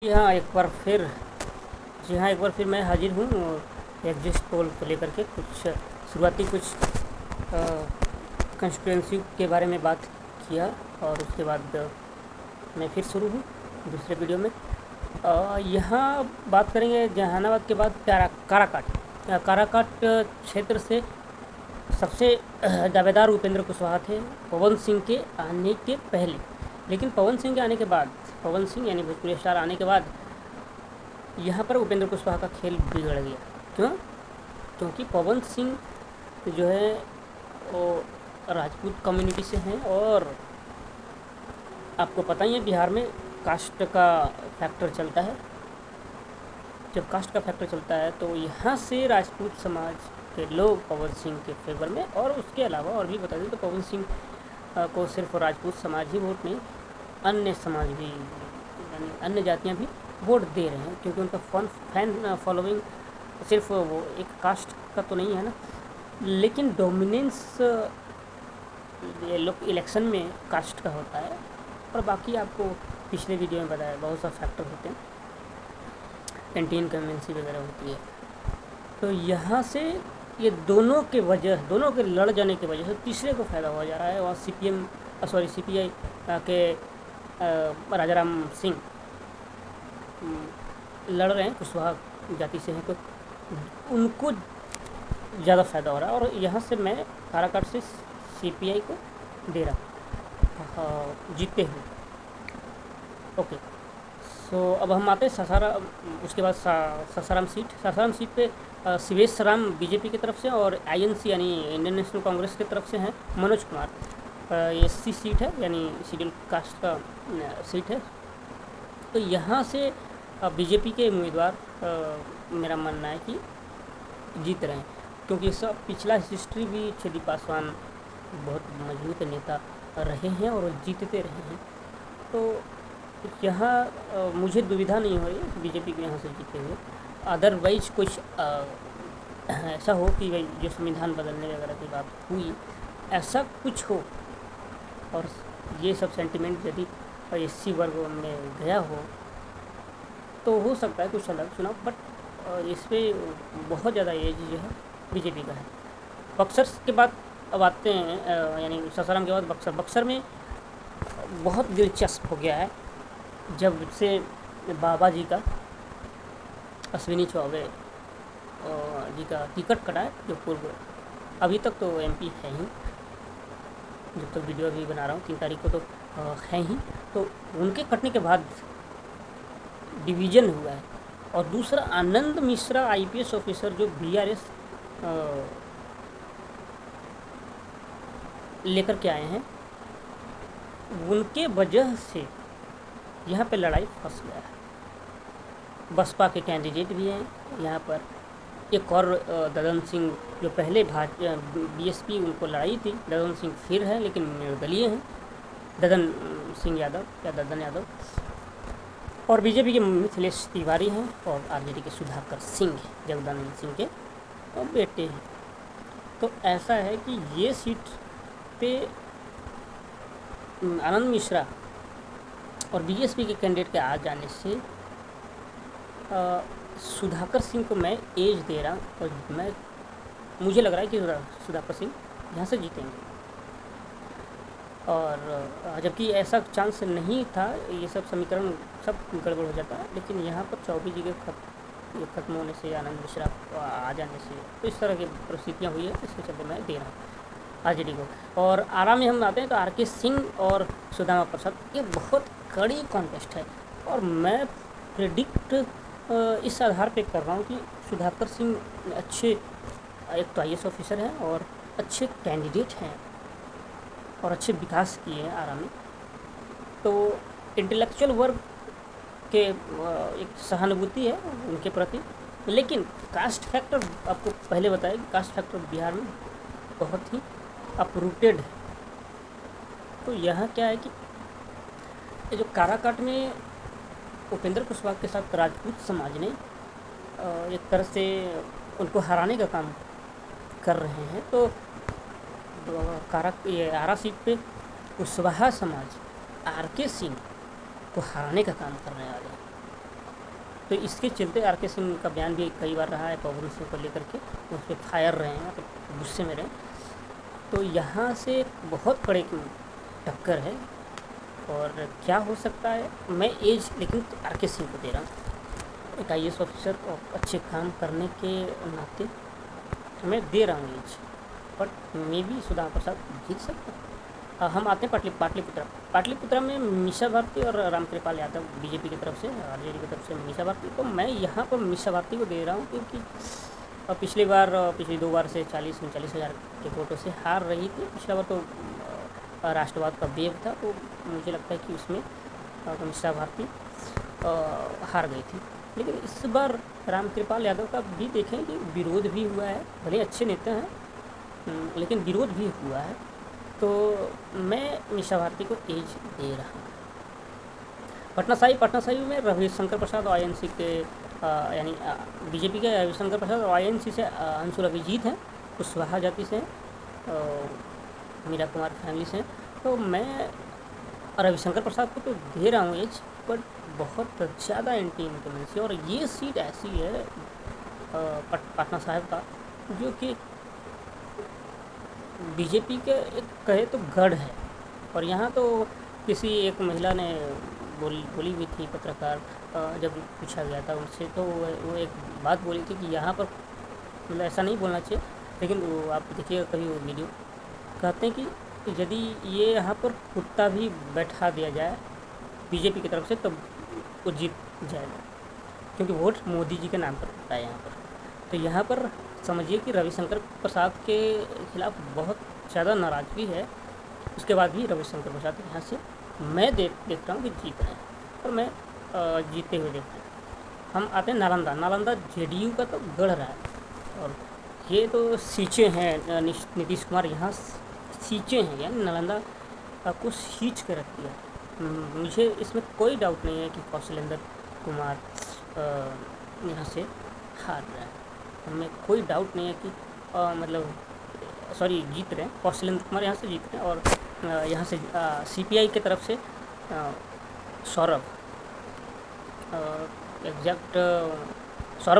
जी हाँ, एक बार फिर मैं हाजिर हूँ एग्जिस्ट पोल को लेकर के शुरुआती कुछ कंस्टिट्यूंसी के बारे में बात किया और उसके बाद मैं फिर शुरू हूँ दूसरे वीडियो में। यहाँ बात करेंगे जहानाबाद के बाद काराकाट क्षेत्र से सबसे दावेदार उपेंद्र कुशवाहा थे पवन सिंह के आने के पहले। लेकिन पवन सिंह के आने के बाद, पवन सिंह यानी भोजपुरी स्टार आने के बाद यहाँ पर उपेंद्र कुशवाहा का खेल बिगड़ गया। क्यों? क्योंकि पवन सिंह जो है वो राजपूत कम्युनिटी से हैं और आपको पता ही है बिहार में कास्ट का फैक्टर चलता है। जब कास्ट का फैक्टर चलता है तो यहाँ से राजपूत समाज के लोग पवन सिंह के फेवर में, और उसके अलावा और भी बता दें तो पवन सिंह को सिर्फ राजपूत समाज ही वोट नहीं, अन्य समाज भी यानी अन्य जातियाँ भी वोट दे रहे हैं, क्योंकि उनका फैन फॉलोइंग सिर्फ वो एक कास्ट का तो नहीं है ना। लेकिन डोमिनेंस ये लोग इलेक्शन में कास्ट का होता है, और बाकी आपको पिछले वीडियो में बताया बहुत सा फैक्टर होते हैं, कैंटीन कन्वेंसी वगैरह होती है। तो यहाँ से ये दोनों के लड़ जाने की वजह से तीसरे को फ़ायदा हो जा रहा है। और CPI के राजाराम सिंह लड़ रहे हैं, कुशवाहा जाति से हैं, तो उनको ज़्यादा फ़ायदा हो रहा है। और यहाँ से मैं काराकाट से CPI को दे रहा हूँ जीतते हुए। ओके, सो अब हम आते हैं सासाराम। उसके बाद सासाराम सीट पे शिवेश राम बीजेपी की तरफ से और INC यानी इंडियन नेशनल कांग्रेस की तरफ से हैं मनोज कुमार। ये SC सीट है यानी शेड्यूल कास्ट का सीट है। तो यहाँ से बीजेपी के उम्मीदवार मेरा मानना है कि जीत रहे हैं, क्योंकि सब पिछला हिस्ट्री भी छेदी पासवान बहुत मजबूत नेता रहे हैं और जीतते रहे हैं। तो यहाँ मुझे दुविधा नहीं हो रही बीजेपी के यहाँ से जीते हुए। अदरवाइज कुछ ऐसा हो कि भाई जो संविधान बदलने वगैरह की बात हुई, ऐसा कुछ हो और ये सब सेंटिमेंट यदि SC वर्ग में गया हो तो हो सकता है कुछ अलग चुनाव, बट इस पर बहुत ज़्यादा एज जो है बीजेपी का है। बक्सर के बाद अब आते हैं यानी सासाराम के बाद बक्सर में बहुत दिलचस्प हो गया है जब से बाबा जी का अश्विनी चौबे जी का टिकट कटा है, जो पूर्व अभी तक तो MP है ही, जब तक वीडियो अभी बना रहा हूँ 3 तारीख को तो है ही। तो उनके कटने के बाद डिवीज़न हुआ है। और दूसरा आनंद मिश्रा IPS ऑफिसर जो BRS लेकर के आए हैं, उनके वजह से यहाँ पे लड़ाई फंस गया है। बसपा के कैंडिडेट भी हैं यहाँ पर, एक और ददन सिंह जो पहले BSP उनको लड़ाई थी, ददन सिंह फिर है लेकिन निर्दलीय हैं, ददन यादव, और बीजेपी के मिथिलेश तिवारी हैं और RJD के सुधाकर सिंह हैं, जगदानंद सिंह के बेटे हैं। तो ऐसा है कि ये सीट पे आनंद मिश्रा और BSP के कैंडिडेट के आ जाने से सुधाकर सिंह को मैं एज दे रहा हूँ, और मुझे लग रहा है कि सुधाकर सिंह यहाँ से जीतेंगे। और जबकि ऐसा चांस नहीं था, ये सब समीकरण सब गड़बड़ हो जाता है, लेकिन यहाँ पर चौबे जी के खत्म होने से, आनंद मिश्रा आ जाने से, तो इस तरह की परिस्थितियाँ हुई है, इसके चलते मैं दे रहा हूँ RJD को। और आराम में हम आते हैं तो RK सिंह और सुदामा प्रसाद, ये बहुत कड़ी कॉन्टेस्ट है, और मैं प्रेडिक्ट इस आधार पे कर रहा हूँ कि सुधाकर सिंह अच्छे एक तो IAS ऑफिसर हैं और अच्छे कैंडिडेट हैं और अच्छे विकास किए हैं आराम में। तो इंटेलेक्चुअल वर्ग के एक सहानुभूति है उनके प्रति। लेकिन कास्ट फैक्टर, आपको पहले बताया कि कास्ट फैक्टर बिहार में बहुत ही अपरूटेड है। तो यहाँ क्या है कि ये जो काराकाट में उपेंद्र कुशवाहा के साथ राजपूत समाज ने एक तरह से उनको हराने का काम कर रहे हैं। तो आरा सीट पे कुशवाहा समाज RK सिंह को हराने का काम करने वाले हैं। तो इसके चलते आर.के. सिंह का बयान भी कई बार रहा है पवन सिंह को लेकर के, उस पर फायर रहे हैं, मतलब गुस्से में रहे। तो यहाँ से बहुत कड़े की टक्कर है। और क्या हो सकता है, मैं एज लेकिन आर.के. सिंह को दे रहा हूँ। एक IAS ऑफिसर और अच्छे काम करने के नाते मैं दे रहा हूँ as, but may be Sudama Prasad जीत सकते हैं। हम आते हैं पाटलिपुत्रा में मीसा भारती और रामकृपाल यादव बीजेपी की तरफ से, आरजेडी की तरफ से मीसा भारती। तो मैं यहाँ पर मीसा भारती को दे रहा हूँ क्योंकि पिछली 2 बार से 40-39 हज़ार के वोटों से हार रही थी। पिछला बार तो राष्ट्रवाद का वेव था, तो मुझे लगता है कि उसमें मीसा भारती हार गई थी। लेकिन इस बार रामकृपाल यादव का भी देखें कि विरोध भी हुआ है, भले अच्छे नेता हैं लेकिन विरोध भी हुआ है। तो मैं मीसा भारती को एज दे रहा हूँ। पटना साहिब में रविशंकर प्रसाद और INC के यानी बीजेपी के रविशंकर प्रसाद और INC से अंशुल अभिजीत हैं, कुशवाहा जाति से हैं, मीरा कुमार फैमिली से हैं। तो मैं रविशंकर प्रसाद को तो दे रहा हूँ एज, बट बहुत ज़्यादा एंटी इनकमेंसी। और ये सीट ऐसी है पटना साहिब का जो कि बीजेपी के एक कहे तो गढ़ है। और यहाँ तो किसी एक महिला ने बोली भी थी, पत्रकार जब पूछा गया था उनसे, तो वो एक बात बोली थी कि यहाँ पर मतलब ऐसा नहीं बोलना चाहिए, लेकिन वो आप देखिएगा कभी वो वीडियो, कहते हैं कि यदि ये यहाँ पर कुत्ता भी बैठा दिया जाए बीजेपी की तरफ से तो वो जीत जाएगा, क्योंकि वोट मोदी जी के नाम पर होता है यहाँ पर। तो यहाँ पर समझिए कि रविशंकर प्रसाद के खिलाफ बहुत ज़्यादा नाराज़गी है। उसके बाद भी रविशंकर प्रसाद यहाँ से मैं देख रहा हूँ कि जीत रहे हैं, और मैं जीते हुए देख रहे हैं। हम आते हैं नालंदा JDU का तो गढ़ रहा है, और ये तो सींचे हैं नीतीश कुमार, यहाँ सींचे हैं, यानी नालंदा को सींच के रख दिया। मुझे इसमें कोई डाउट नहीं है कि कौशलेंद्र कुमार यहाँ से हार रहा है, हमें कोई डाउट नहीं है कि जीत रहे हैं, कौशलेंद्र कुमार यहाँ से जीत रहे हैं। और यहाँ से CPI की तरफ से सौरभ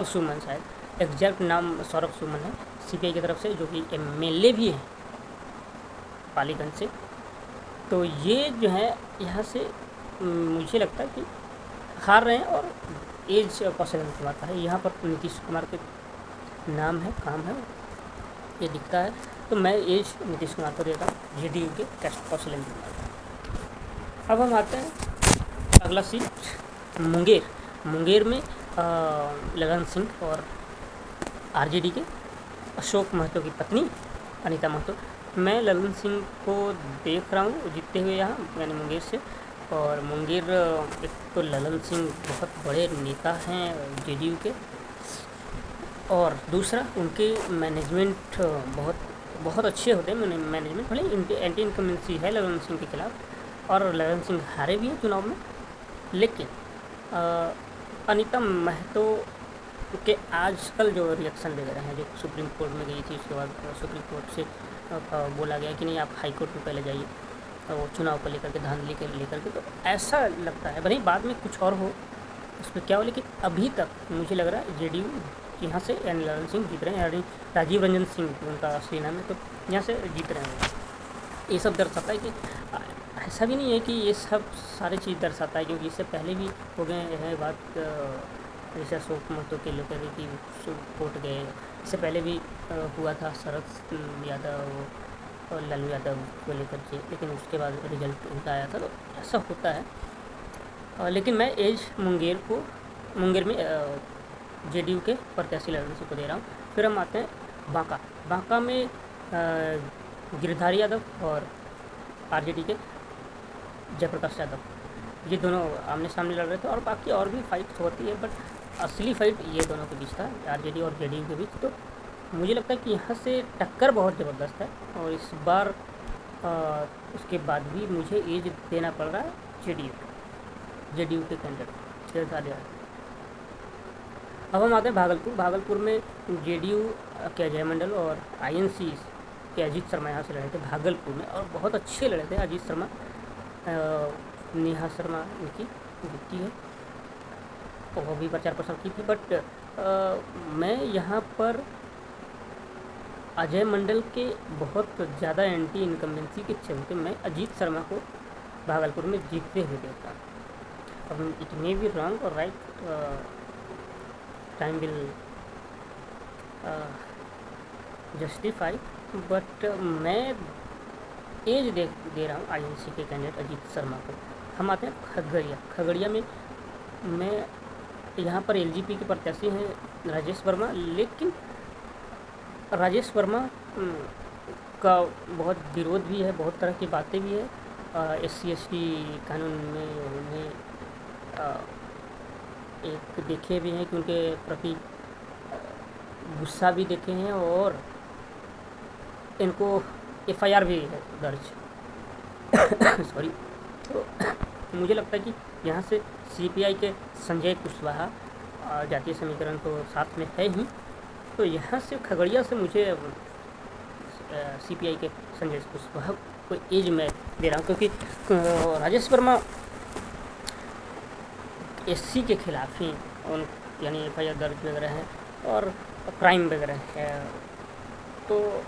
सुमन, शायद एग्जैक्ट नाम सौरभ सुमन है, CPI की तरफ से, जो कि MLA भी हैं पालीगंज से। तो ये जो है यहाँ से मुझे लगता है कि हार रहे हैं, और एज कौशलेंद्र कुमार का है। यहाँ पर नीतीश कुमार के नाम है, काम है, ये दिखता है। तो मैं एज नीतीश कुमार को देता हूँ, JDU के कौशलेंद्र कुमार। अब हम आते हैं अगला सीट मुंगेर में ललन सिंह और RJD के अशोक महतो की पत्नी अनीता महतो। मैं ललन सिंह को देख रहा हूँ जीतते हुए यहाँ, यानी मुंगेर से। और मुंगेर एक तो ललन सिंह बहुत बड़े नेता हैं JDU के, और दूसरा उनके मैनेजमेंट बहुत अच्छे होते हैं। मैनेजमेंट भले एंटी इनकमेंसी है ललन सिंह के खिलाफ, और ललन सिंह हारे भी हैं चुनाव में, लेकिन अनीता महतो के आजकल जो रिएक्शन वगैरह हैं, जो सुप्रीम कोर्ट में गई थी, उसके बाद सुप्रीम कोर्ट से बोला गया कि नहीं आप हाई कोर्ट में पहले जाइए, वो चुनाव को लेकर के, धांधली के लेकर के। तो ऐसा लगता है, भले बाद में कुछ और हो उस पर क्या हो, लेकिन अभी तक मुझे लग रहा है JDU यहाँ से यानी ललन सिंह जीत रहे हैं, यानी राजीव रंजन सिंह उनका असली नाम है, तो यहाँ से जीत रहे हैं। ये सब दर्शाता है कि ऐसा भी नहीं है कि ये सब सारी चीज़ दर्शाता है, क्योंकि इससे पहले भी हो गए हैं बात, जैसे अशोक महतो के लेकर कि कोर्ट गए, इससे पहले भी हुआ था शरद यादव और लालू यादव को लेकर के, लेकिन उसके बाद रिजल्ट उनका आया था। तो ऐसा होता है। लेकिन मैं एज मुंगेर में JDU के प्रत्याशी ललन सिंह को दे रहा हूँ। फिर हम आते हैं बांका में गिरिधारी यादव और RJD के जयप्रकाश यादव, ये दोनों आमने सामने लड़ रहे थे, और बाकी और भी फाइट होती है, बट असली फाइट ये दोनों के बीच था, RJD और JDU के बीच। तो मुझे लगता है कि यहाँ से टक्कर बहुत ज़बरदस्त है, और इस बार उसके बाद भी मुझे एज देना पड़ रहा है JDU के कैंडिडेट गिरिधारी यादव। अब हम आते हैं भागलपुर में JDU के अजय मंडल और INC के अजीत शर्मा यहाँ से लड़े थे भागलपुर में, और बहुत अच्छे लड़े थे अजीत शर्मा। नेहा शर्मा इनकी बेटी है, वो भी प्रचार प्रसार की थी, बट मैं यहाँ पर अजय मंडल के बहुत ज़्यादा एंटी इनकम्बेंसी के चलते मैं अजीत शर्मा को भागलपुर में जीतते हुए देखा। अब इट मे बी रॉन्ग और right, time will justify, but मैं एज दे रहा हूँ आईएनसी के कैंडिडेट अजीत शर्मा को। हम आते हैं खगड़िया में मैं यहाँ पर एलजेपी के प्रत्याशी हैं राजेश वर्मा, लेकिन राजेश वर्मा का बहुत विरोध भी है, बहुत तरह की बातें भी है। SC/ST कानून में उन्हें एक देखे भी हैं कि उनके प्रति गुस्सा भी देखे हैं, और इनको FIR भी है दर्ज सॉरी। तो मुझे लगता है कि यहाँ से CPI के संजय कुशवाहा, जातीय समीकरण तो साथ में है ही, तो यहाँ से खगड़िया से मुझे CPI के संजय कुशवाहा को एज में दे रहा हूँ, क्योंकि राजेश वर्मा SC के खिलाफ ही उन यानी FIR दर्ज वगैरह है और क्राइम वगैरह है, तो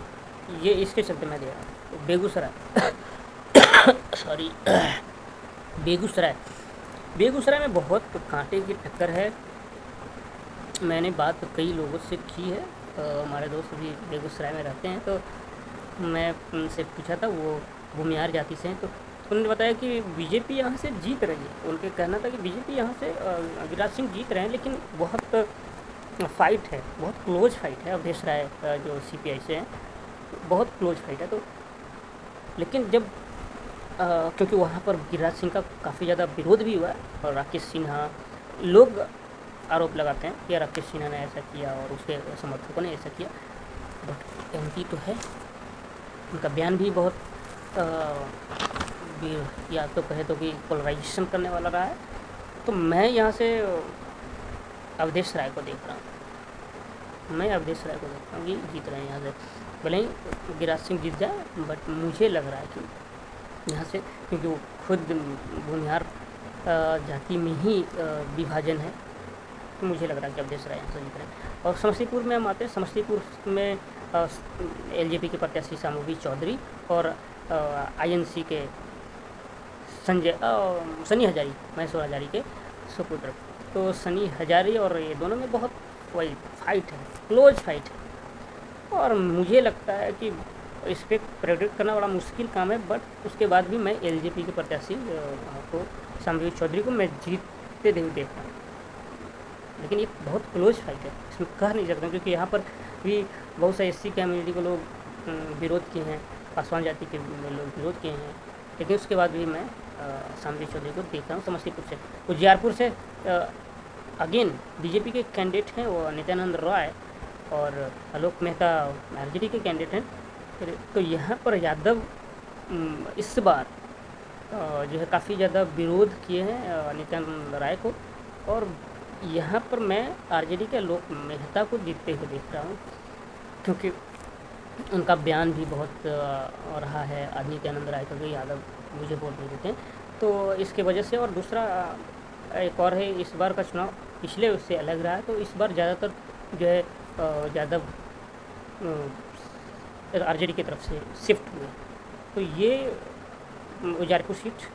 ये इसके चलते मैं दे रहा हूँ। बेगूसराय सॉरी बेगूसराय में बहुत कांटे की टक्कर है। मैंने बात कई लोगों से की है, हमारे दोस्त भी बेगूसराय में रहते हैं, तो मैं उनसे पूछा था, वो भूमिहार जाति से हैं, तो उन्होंने बताया कि बीजेपी यहाँ से जीत रही है। उनके कहना था कि बीजेपी यहाँ से गिरिराज सिंह जीत रहे हैं, लेकिन बहुत फाइट है, बहुत क्लोज फाइट है अवधेश राय जो CPI से हैं, बहुत क्लोज फाइट है। तो लेकिन जब क्योंकि वहाँ पर गिरिराज सिंह का काफ़ी ज़्यादा विरोध भी हुआ है, और राकेश सिन्हा, लोग आरोप लगाते हैं कि राकेश सिन्हा ने ऐसा किया और उसके समर्थकों ने ऐसा किया, बट MP तो है, उनका बयान भी बहुत या तो कहे तो कि पोलराइजेशन करने वाला रहा है। तो मैं यहाँ से अवधेश राय को देख रहा हूँ, कि जीत रहे हैं यहाँ से, भले ही गिरिराज सिंह जीत जाए, बट मुझे लग रहा है कि यहाँ से, क्योंकि वो खुद भूमिहार जाति में ही विभाजन है, तो मुझे लग रहा है कि अवधेश राय यहाँ से जीत रहे हैं। और समस्तीपुर में हम आते हैं, समस्तीपुर में LJP के प्रत्याशी सामूवी चौधरी और INC के सनी हजारी, महेश्वर हजारी के सुपुत्र, तो सनी हजारी और ये दोनों में बहुत वही फाइट है, क्लोज फाइट है, और मुझे लगता है कि इस पर प्रेडिक्ट करना बड़ा मुश्किल काम है, बट उसके बाद भी मैं LJP के प्रत्याशी को सामूवी चौधरी को मैं जीतते हुए देख रहा हूँ। लेकिन ये बहुत क्लोज फाइट है, इसमें कह नहीं सकता, क्योंकि यहाँ पर भी बहुत सारे SC कम्युनिटी को लोग विरोध किए हैं, पासवान जाति के लोग विरोध किए हैं, लेकिन उसके बाद भी मैं सामूवी चौधरी को देख रहा हूँ समस्तीपुर से। उजियारपुर से अगेन बीजेपी के कैंडिडेट हैं, वो नित्यानंद राय और आलोक मेहता RJD के कैंडिडेट हैं। तो यहाँ पर यादव इस बार जो है काफ़ी ज़्यादा विरोध किए हैं नित्यानंद राय को, और यहाँ पर मैं RJD के आलोक मेहता को जीतते हुए देख रहा हूँ, क्योंकि उनका बयान भी बहुत रहा है, आज नित्यानंद राय का भी यादव मुझे वोट दे देते हैं, तो इसके वजह से। और दूसरा एक और है, इस बार का चुनाव पिछले उससे अलग रहा है, तो इस बार ज़्यादातर जो है यादव RJD की तरफ से शिफ्ट हुए, तो ये उजियारपुर सीट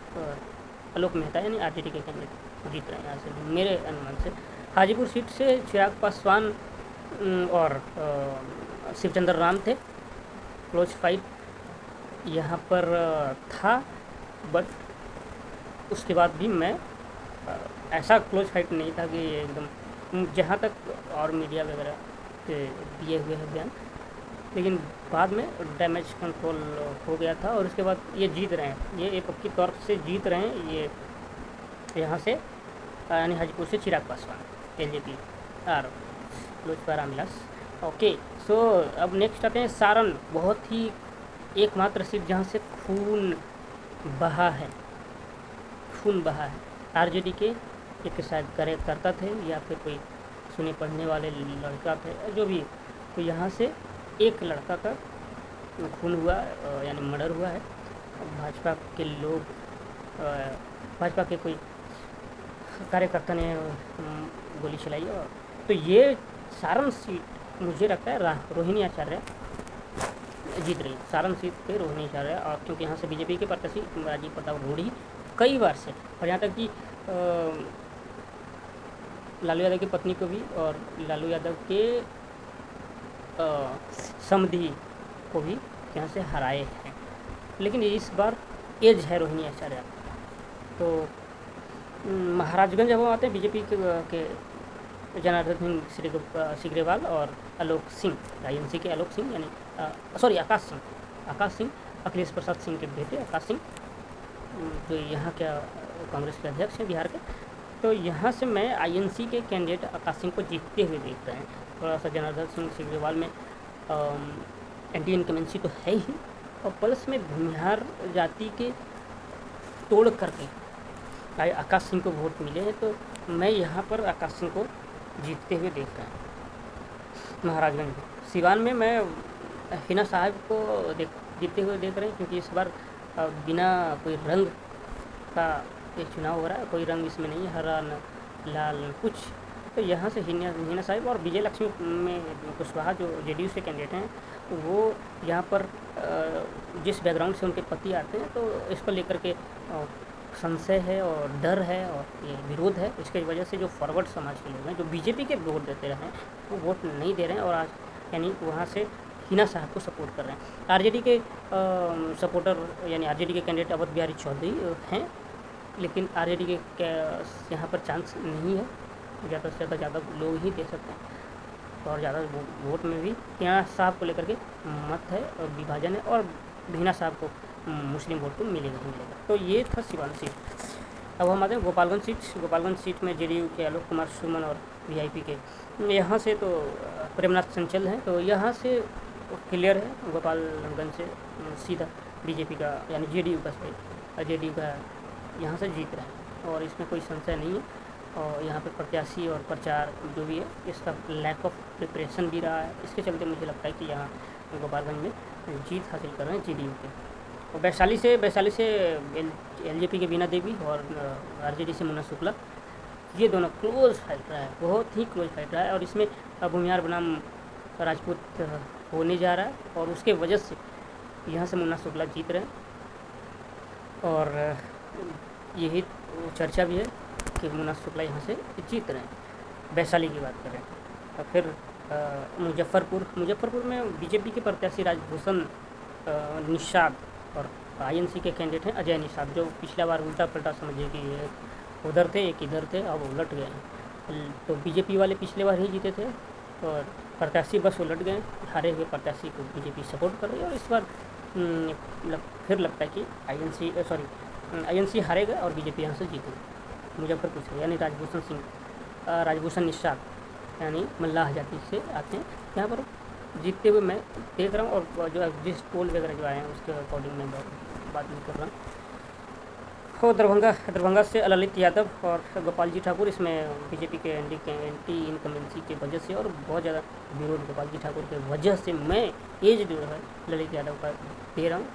आलोक मेहता यानी RJD के कैंडिडेट जीत रहे हैं यहाँ से मेरे अनुमान से। हाजीपुर सीट से चिराग पासवान और शिवचंद्र राम थे, क्लोज फाइट यहाँ पर था, बट उसके बाद भी मैं ऐसा क्लोज फाइट नहीं था कि एकदम, जहाँ तक और मीडिया वगैरह के दिए हुए हैं बयान, लेकिन बाद में डैमेज कंट्रोल हो गया था, और उसके बाद ये जीत रहे हैं, ये पक्की तौर से जीत रहे हैं ये यहाँ से, यानी हाजीपुर से चिराग पासवान LJP और लोजपा रामविलास। ओके, सो अब नेक्स्ट आते हैं सारण, बहुत ही एकमात्र सीट जहाँ से खून बहा है। RJD के एक शायद कार्यकर्ता थे या फिर कोई सुने पढ़ने वाले लड़का थे, जो भी, तो यहाँ से एक लड़का का खून हुआ, यानी मर्डर हुआ है। भाजपा के लोग, भाजपा के कोई कार्यकर्ता ने गोली चलाई। और तो ये सारण सीट मुझे लगता है रोहिणी आचार्य जीत रही। सारण सीट पे रोहिणी आचार्य, और क्योंकि यहाँ से बीजेपी के प्रत्याशी राजीव प्रताप रूढ़ी कई बार से, और यहाँ तक कि लालू यादव की पत्नी को भी और लालू यादव के समधी को भी यहाँ से हराए हैं। लेकिन इस बार एज है रोहिणी आचार्य। तो महाराजगंज जब हम आते हैं बीजेपी के जनार्दन सिंह सिग्रीवाल और आलोक सिंह, आईएनसी के आलोक सिंह, यानी आकाश सिंह अखिलेश प्रसाद सिंह के बेटे आकाश सिंह, जो यहाँ के कांग्रेस के अध्यक्ष हैं बिहार के। तो यहाँ से मैं आईएनसी के कैंडिडेट आकाश सिंह को जीतते हुए देख रहे हैं। थोड़ा सा जनार्दन सिंह सिग्रीवाल में एंटी इनकमेंसी तो है ही, और प्लस में भूमिहार जाति के तोड़ करके आकाश सिंह को वोट मिले हैं। तो मैं यहाँ पर आकाश सिंह को जीतते हुए देख रहा हूँ महाराजगंज में। सिवान में मैं हिना साहब को जीतते हुए देख रहे हैं, क्योंकि इस बार बिना कोई रंग का ये चुनाव हो रहा है, कोई रंग इसमें नहीं है, हरा न लाल न कुछ। तो यहाँ से हिना साहब और विजय लक्ष्मी में कुशवाहा जो जेडीयू से कैंडिडेट हैं, वो यहाँ पर जिस बैकग्राउंड से उनके पति आते हैं, तो इसको लेकर के संशय है और डर है और ये विरोध है। इसकी वजह से जो फॉरवर्ड समाज के लोग हैं, जो बीजेपी के वोट देते रहे हैं, वो वोट नहीं दे रहे हैं, और आज यानी वहाँ से हिना साहब को सपोर्ट कर रहे हैं। आरजेडी के सपोर्टर यानी आरजेडी के कैंडिडेट अवध बिहारी चौधरी हैं, लेकिन आरजेडी के यहाँ पर चांस नहीं है। ज़्यादा से ज़्यादा लोग ही दे सकते हैं, और ज़्यादा वोट में भी हिना साहब को लेकर के मत है और विभाजन है, और हिना साहब को मुस्लिम वोट तो मिलेगा ही मिलेगा। तो ये था सिवान सीट। अब हम आते हैं गोपालगंज सीट में जेडीयू के आलोक कुमार सुमन और वीआईपी के यहाँ से तो प्रेमनाथ चंचल हैं। तो यहाँ से क्लियर है गोपालगंज से सीधा बीजेपी का यानी जेडीयू का यहाँ से जीत रहा है, और इसमें कोई संशय नहीं है। और यहाँ पे प्रत्याशी और प्रचार जो भी है, इसका लैक ऑफ प्रिपरेशन भी रहा है। इसके चलते मुझे लगता है कि यहाँ गोपालगंज में जीत हासिल कर रहे हैं जेडीयू के। और वैशाली से एलजेपी के बीना देवी और आरजेडी से मुन्ना शुक्ला, ये दोनों क्लोज फाइट रहा है, बहुत ही क्लोज फाइट रहा है। और इसमें भूमिहार बनाम राजपूत होने जा रहा है, और उसके वजह से यहाँ से मुन्ना शुक्ला जीत रहे हैं। और यही चर्चा भी है कि मुन्ना शुक्ला यहाँ से जीत रहे हैं। वैशाली की बात करें तो फिर मुजफ्फरपुर में बीजेपी के प्रत्याशी राजभूषण निषाद और आईएनसी के कैंडिडेट हैं अजय निषाद, जो पिछला बार उल्टा पलटा समझिए कि उधर थे एक इधर थे, अब उलट गए हैं। तो बीजेपी वाले पिछले बार ही जीते थे, और प्रत्याशी बस उलट गए, हारे हुए प्रत्याशी को बीजेपी सपोर्ट कर रही है। और इस बार फिर लगता है कि आईएनसी हारेगा और बीजेपी यहाँ से जीतेगी मुजफ्फरपुर से। यानी राजभूषण निषाद यानी मल्लाह जाति से आते हैं, यहाँ पर जीतते हुए मैं देख रहा हूँ। और जो जिस पोल वगैरह जो आए हैं उसके अकॉर्डिंग मैं बात नहीं कर रहा हूँ। और दरभंगा से ललित यादव और गोपाल जी ठाकुर, इसमें बीजेपी के एंटी इनकमेंसी की वजह से और बहुत ज़्यादा विरोध गोपाल जी ठाकुर के वजह से मैं एज जो है ललित यादव का दे रहा हूँ।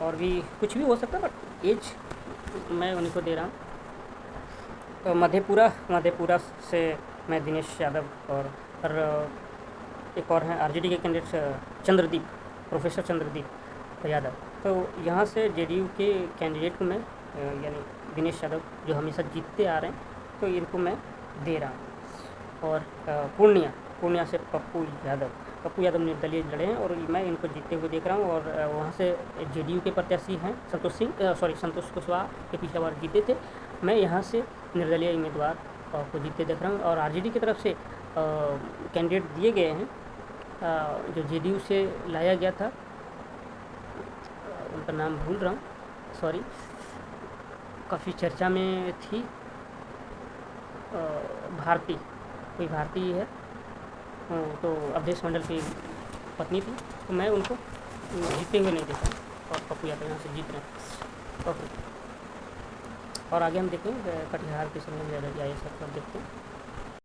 और भी कुछ भी हो सकता है, बट एज मैं उन्हीं को दे रहा हूँ। तो मधेपुरा से मैं दिनेश यादव और एक और हैं आरजेडी के कैंडिडेट प्रोफेसर चंद्रदीप यादव। तो यहाँ से जेडीयू के कैंडिडेट को मैं यानी दिनेश यादव जो हमेशा जीतते आ रहे हैं, तो इनको मैं दे रहा हूँ। और पूर्णिया से पप्पू यादव निर्दलीय लड़े हैं, और मैं इनको जीतते हुए देख रहा हूँ। और वहाँ से जेडीयू के प्रत्याशी हैं संतोष कुशवाहा, के पिछला बार जीते थे। मैं यहाँ से निर्दलीय उम्मीदवार को जीतते देख रहा हूँ। और आरजेडी की तरफ से कैंडिडेट दिए गए हैं, जो जेडीयू से लाया गया था, उनका नाम भूल रहा हूँ, सॉरी, काफ़ी चर्चा में थी, कोई भारतीय है, तो अवधेश मंडल की पत्नी थी। तो मैं उनको जीतते हुए नहीं देखा, और पप्पू यादव यहाँ से जीत रहे हैं। और आगे हम देखें कटिहार के समय में ज़्यादा आए सब देखते हैं।